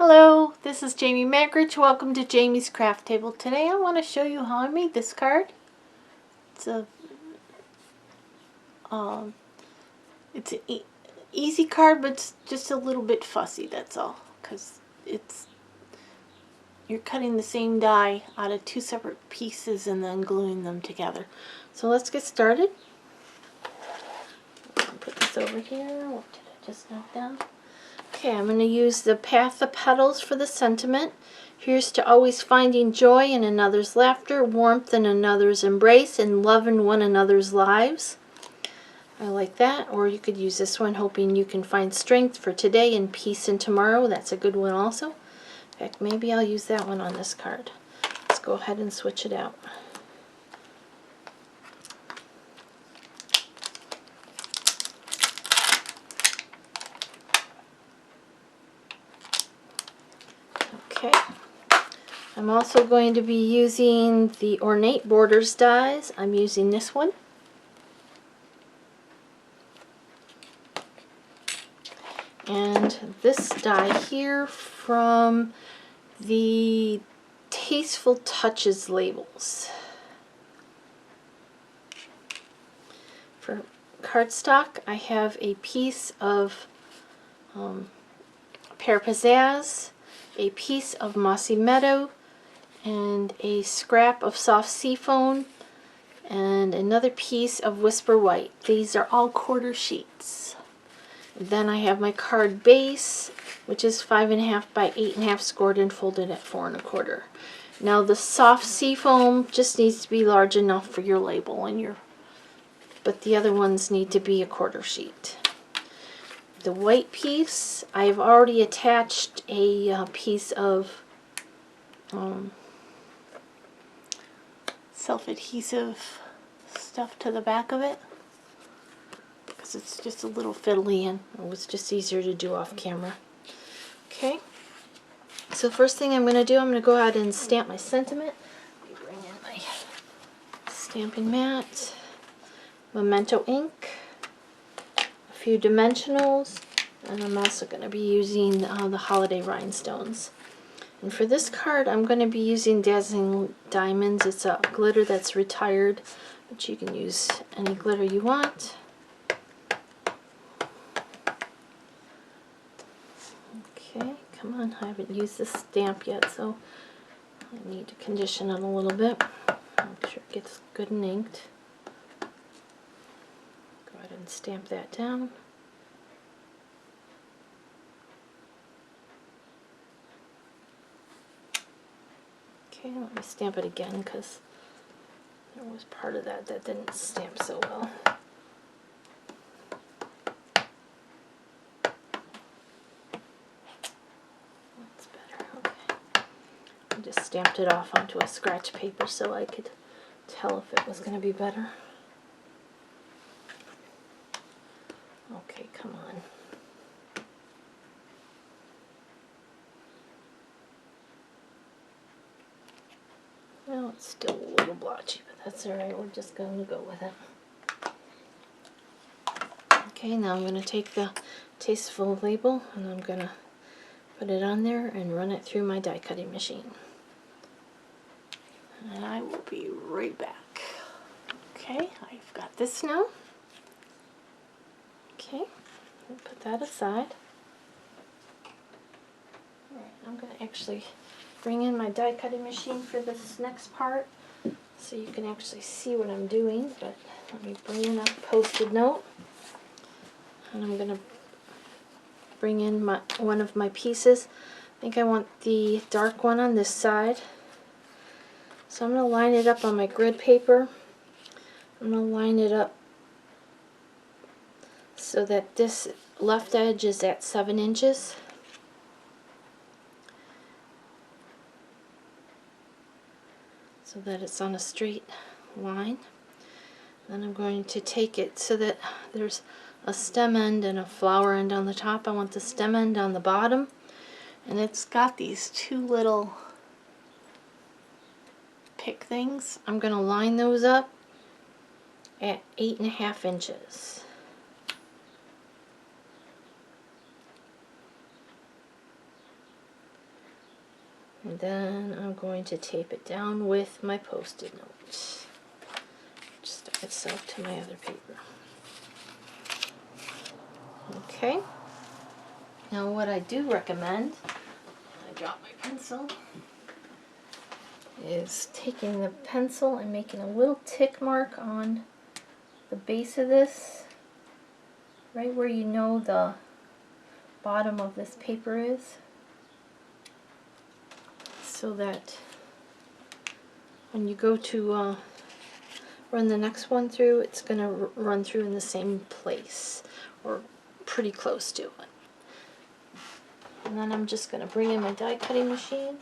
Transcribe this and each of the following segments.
Hello, this is Jamie Magridge. Welcome to Jamie's Craft Table. Today I want to show you how I made this card. It's a it's an easy card, but it's just a little bit fussy. That's all, because you're cutting the same die out of two separate pieces and then gluing them together. So let's get started. Put this over here. What did I just knock down? Okay, I'm going to use the Path of Petals for the sentiment. Here's to always finding joy in another's laughter, warmth in another's embrace, and love in one another's lives. I like that. Or you could use this one, hoping you can find strength for today and peace in tomorrow. That's a good one also. In fact, maybe I'll use that one on this card. Let's go ahead and switch it out. Okay. I'm also going to be using the Ornate Borders dies. I'm using this one. And this die here from the Tasteful Touches labels. For cardstock, I have a piece of Pear Pizzazz, a piece of Mossy Meadow, and a scrap of Soft Seafoam, and another piece of Whisper White. These are all quarter sheets. Then I have my card base, which is 5.5 by 8.5 scored and folded at 4 1/4. Now the Soft Seafoam just needs to be large enough for your label and but the other ones need to be a quarter sheet. The white piece, I've already attached a piece of self-adhesive stuff to the back of it, because it's just a little fiddly and it was just easier to do off camera. Okay, so first thing I'm going to do, I'm going to go ahead and stamp my sentiment. Let me bring in my stamping mat, Memento ink, a few dimensionals, and I'm also going to be using the holiday rhinestones. And for this card, I'm going to be using Dazzling Diamonds. It's a glitter that's retired, but you can use any glitter you want. Okay, come on, I haven't used this stamp yet, so I need to condition it a little bit. Make sure it gets good and inked. Go ahead and stamp that down. Okay, let me stamp it again because there was part of that didn't stamp so well. That's better, okay. I just stamped it off onto a scratch paper so I could tell if it was going to be better. Okay, come on. Well, it's still a little blotchy, but that's alright. We're just going to go with it. Okay, now I'm going to take the Tasteful label and I'm going to put it on there and run it through my die cutting machine. And I will be right back. Okay, I've got this now. Okay, I'll put that aside. Alright, I'm going to actually bring in my die cutting machine for this next part so you can actually see what I'm doing, but let me bring in a Post-it note, and I'm going to bring in one of my pieces. I think I want the dark one on this side, so I'm going to line it up on my grid paper. I'm going to line it up so that this left edge is at 7 inches. So that it's on a straight line. Then I'm going to take it so that there's a stem end and a flower end on the top. I want the stem end on the bottom, and it's got these two little pick things. I'm going to line those up at 8.5 inches. And then I'm going to tape it down with my Post-it notes. Just stuck itself to my other paper. Okay. Now what I do recommend, I dropped my pencil, is taking the pencil and making a little tick mark on the base of this, right where you know the bottom of this paper is, so that when you go to run the next one through, it's going to run through in the same place, or pretty close to it. And then I'm just going to bring in my die cutting machine.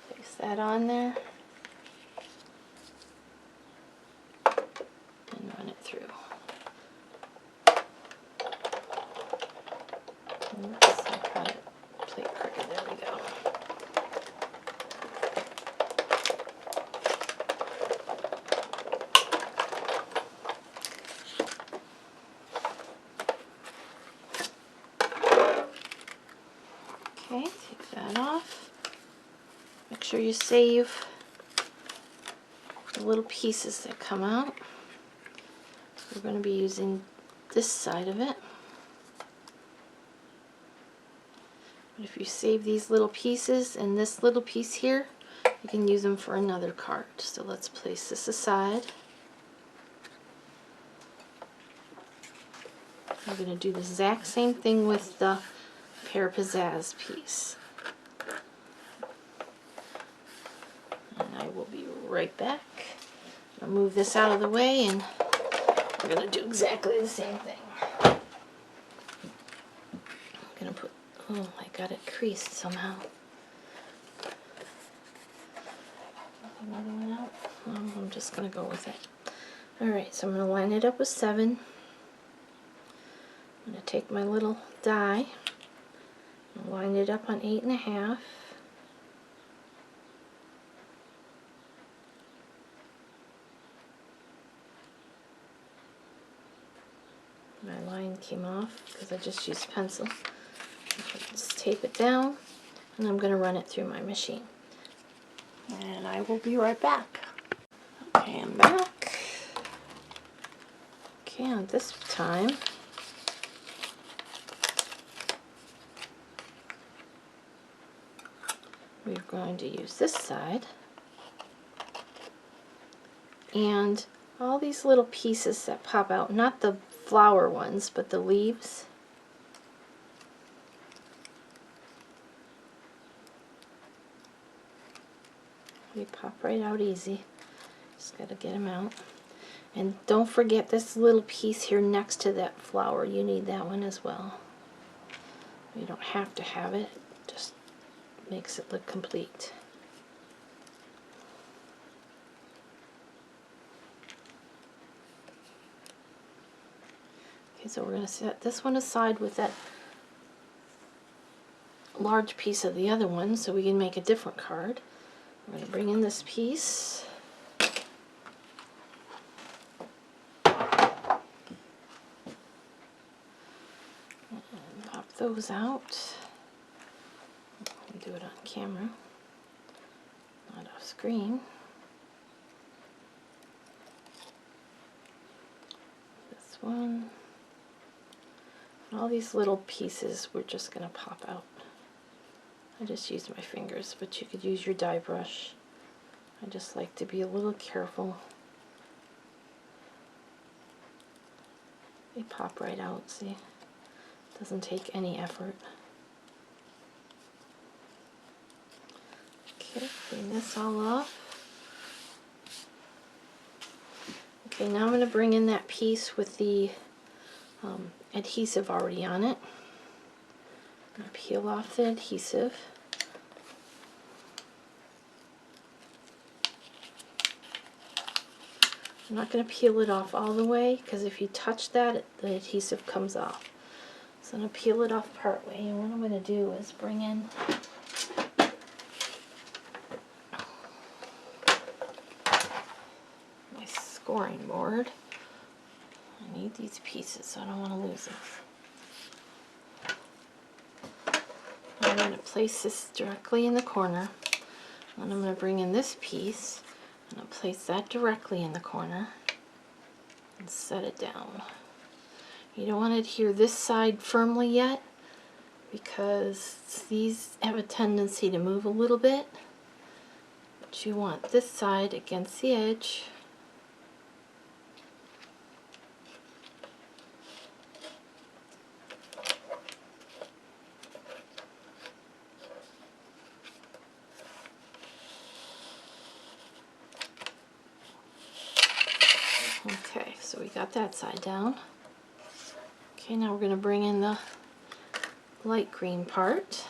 Place that on there. And run it through. Oops, I got it. Plate crooked. There we go. Okay, take that off. Make sure you save the little pieces that come out. We're going to be using this side of it. But if you save these little pieces and this little piece here, you can use them for another card. So let's place this aside. I'm going to do the exact same thing with the Pear Pizzazz piece. And I will be right back. I'll move this out of the way and we're going to do exactly the same thing. I'm going to put, oh, I got it creased somehow. Another one out. I'm just going to go with it. Alright, so I'm going to line it up with 7. I'm going to take my little die and line it up on 8.5. My line came off because I just used pencil. Just tape it down and I'm going to run it through my machine. And I will be right back. Okay, I'm back. Okay, on this time, we're going to use this side. And all these little pieces that pop out, not the flower ones, but the leaves. They pop right out easy. Just got to get them out. And don't forget this little piece here next to that flower. You need that one as well. You don't have to have it. Just makes it look complete. Okay, so we're going to set this one aside with that large piece of the other one so we can make a different card. We're going to bring in this piece. And pop those out. I'll do it on camera, not off screen. This one. And all these little pieces we're just going to pop out. I just used my fingers, but you could use your die brush. I just like to be a little careful. They pop right out, see? Doesn't take any effort. Okay, clean this all off. Okay, now I'm going to bring in that piece with the adhesive already on it. I'm going to peel off the adhesive. I'm not going to peel it off all the way because if you touch that, the adhesive comes off. So I'm going to peel it off part way, and what I'm going to do is bring in my scoring board. I need these pieces, so I don't want to lose them. I'm going to place this directly in the corner. And I'm going to bring in this piece and I'll place that directly in the corner and set it down. You don't want to adhere this side firmly yet because these have a tendency to move a little bit. But you want this side against the edge. Okay, so we got that side down. Okay, now we're going to bring in the light green part.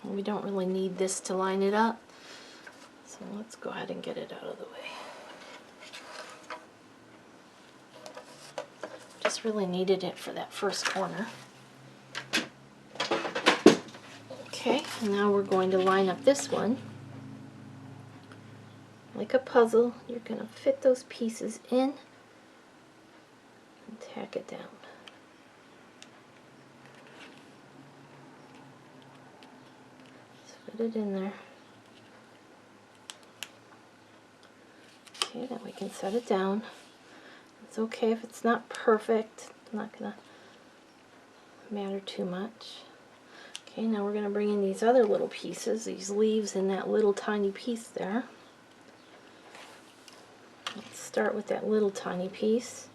We don't really need this to line it up, so let's go ahead and get it out of the way. Just really needed it for that first corner. Okay, and now we're going to line up this one. Like a puzzle, you're going to fit those pieces in and tack it down. Just fit it in there. Okay, then we can set it down. It's okay if it's not perfect. It's not going to matter too much. Okay, now we're going to bring in these other little pieces, these leaves and that little tiny piece there. Let's start with that little tiny piece.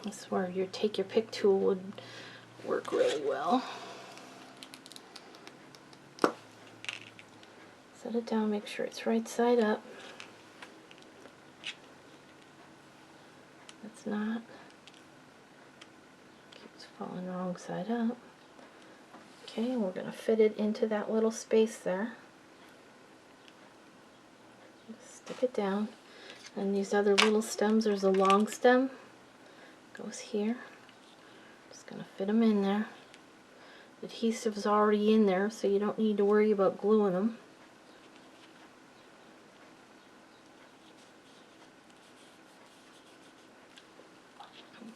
This is where your take your pick tool would work really well. Set it down, make sure it's right side up. It's not. Keeps falling wrong side up. Okay, and we're going to fit it into that little space there. Stick it down. And these other little stems, there's a long stem. Goes here. Just going to fit them in there. The adhesive's already in there, so you don't need to worry about gluing them.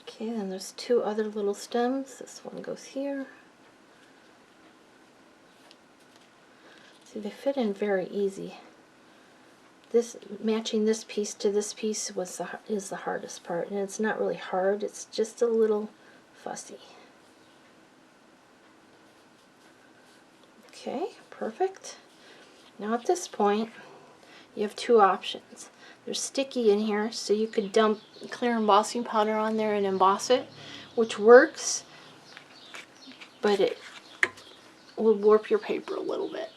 Okay, then there's two other little stems. This one goes here. See, they fit in very easy. This matching this piece to this piece is the hardest part, and it's not really hard, it's just a little fussy. Okay, perfect. Now at this point you have two options. There's sticky in here, so you could dump clear embossing powder on there and emboss it, which works, but it will warp your paper a little bit.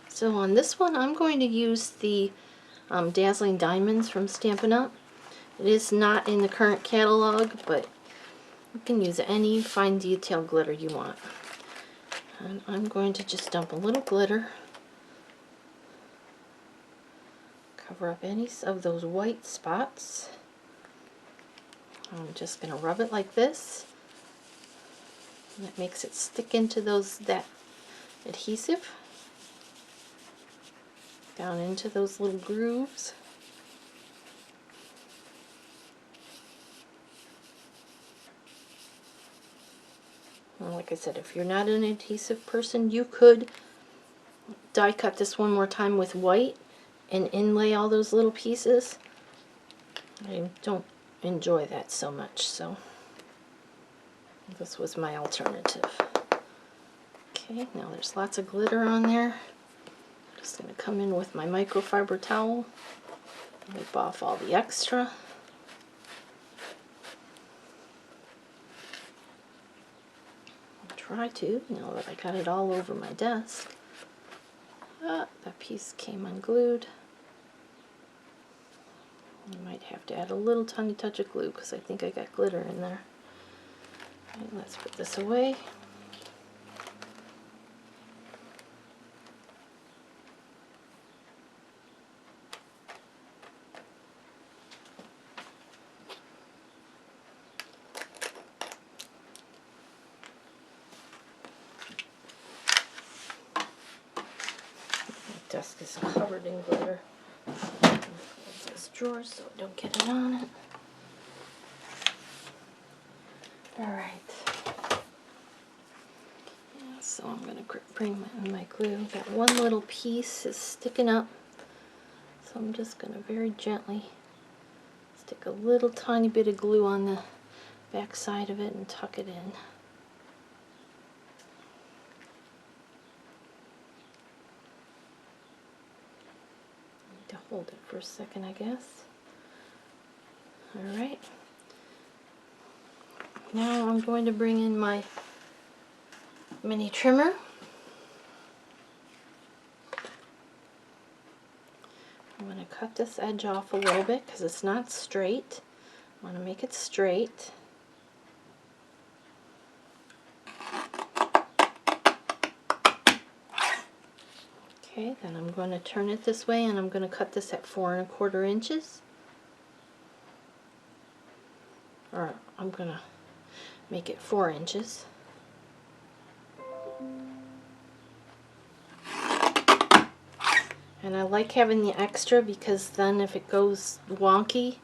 So on this one, I'm going to use the Dazzling Diamonds from Stampin'Up. It is not in the current catalog, but you can use any fine detail glitter you want. And I'm going to just dump a little glitter. Cover up any of those white spots. I'm just going to rub it like this. And that makes it stick into that adhesive. Down into those little grooves. And like I said, if you're not an adhesive person, you could die cut this one more time with white and inlay all those little pieces. I don't enjoy that so much, so this was my alternative. Okay, now there's lots of glitter on there. Just going to come in with my microfiber towel, wipe off all the extra. I'll try to, now that I got it all over my desk. That piece came unglued. I might have to add a little tiny touch of glue because I think I got glitter in there. Okay, let's put this away. Desk is covered in glitter. Close this drawer so I don't get it on it. Alright. So I'm going to bring my glue. That one little piece is sticking up. So I'm just going to very gently stick a little tiny bit of glue on the back side of it and tuck it in. To hold it for a second, I guess. Alright. Now I'm going to bring in my mini trimmer. I'm going to cut this edge off a little bit because it's not straight. I want to make it straight. Okay, then I'm going to turn it this way and I'm going to cut this at 4 1/4 inches. Or I'm going to make it 4 inches. And I like having the extra because then if it goes wonky,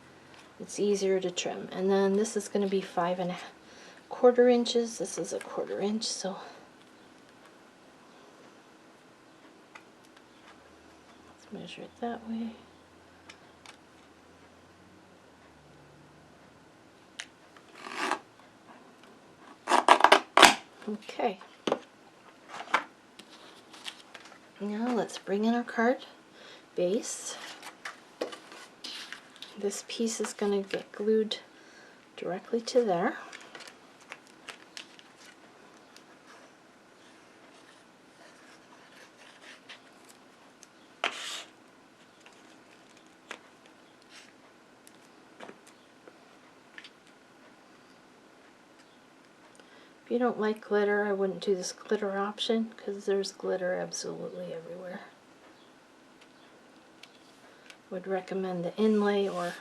it's easier to trim. And then this is going to be 5 1/4 inches. This is 1/4 inch, so let's measure it that way. Okay. Now let's bring in our card base. This piece is going to get glued directly to there. If you don't like glitter, I wouldn't do this glitter option because there's glitter absolutely everywhere. Would recommend the inlay or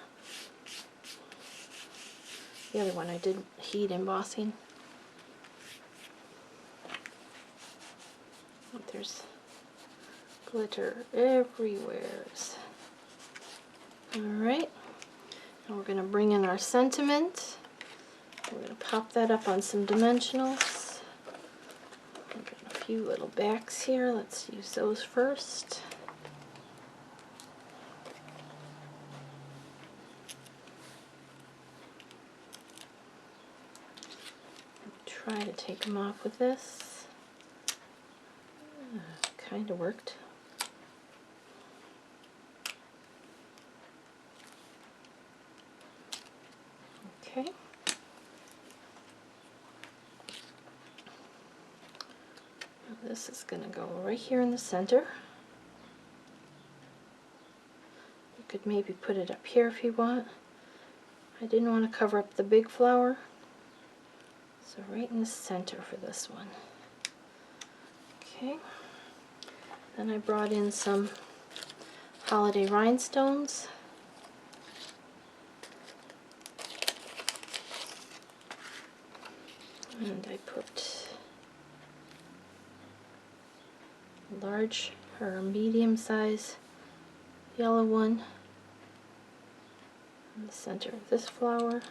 the other one I did, heat embossing. But there's glitter everywhere. Alright, now we're going to bring in our sentiment. We're going to pop that up on some dimensionals. I've got a few little backs here. Let's use those first. Try to take them off with this. Kind of worked. Okay. This is going to go right here in the center. You could maybe put it up here if you want. I didn't want to cover up the big flower, so right in the center for this one. Okay. Then I brought in some holiday rhinestones. And I put a large or medium size yellow one in the center of this flower.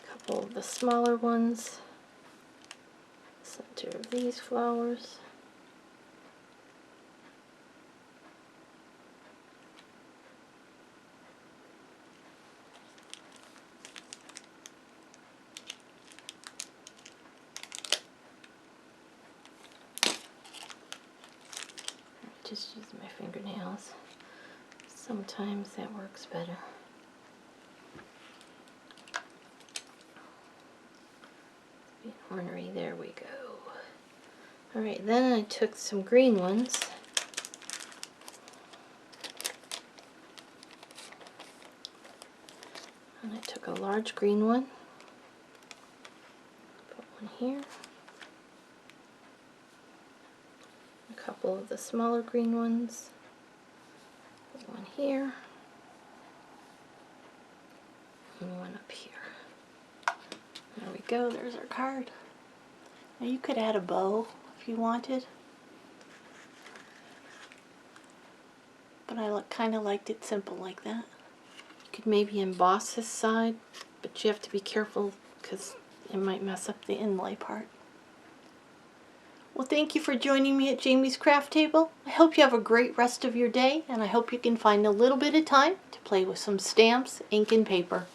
A couple of the smaller ones, center of these flowers. Just use my fingernails. Sometimes that works better. Be ornery, there we go. Alright, then I took some green ones. And I took a large green one. Put one here. A couple of the smaller green ones. Put one here. And one up here. There we go, there's our card. Now you could add a bow if you wanted. But I kind of liked it simple like that. You could maybe emboss this side, but you have to be careful because it might mess up the inlay part. Well, thank you for joining me at Jamie's Craft Table. I hope you have a great rest of your day, and I hope you can find a little bit of time to play with some stamps, ink, and paper.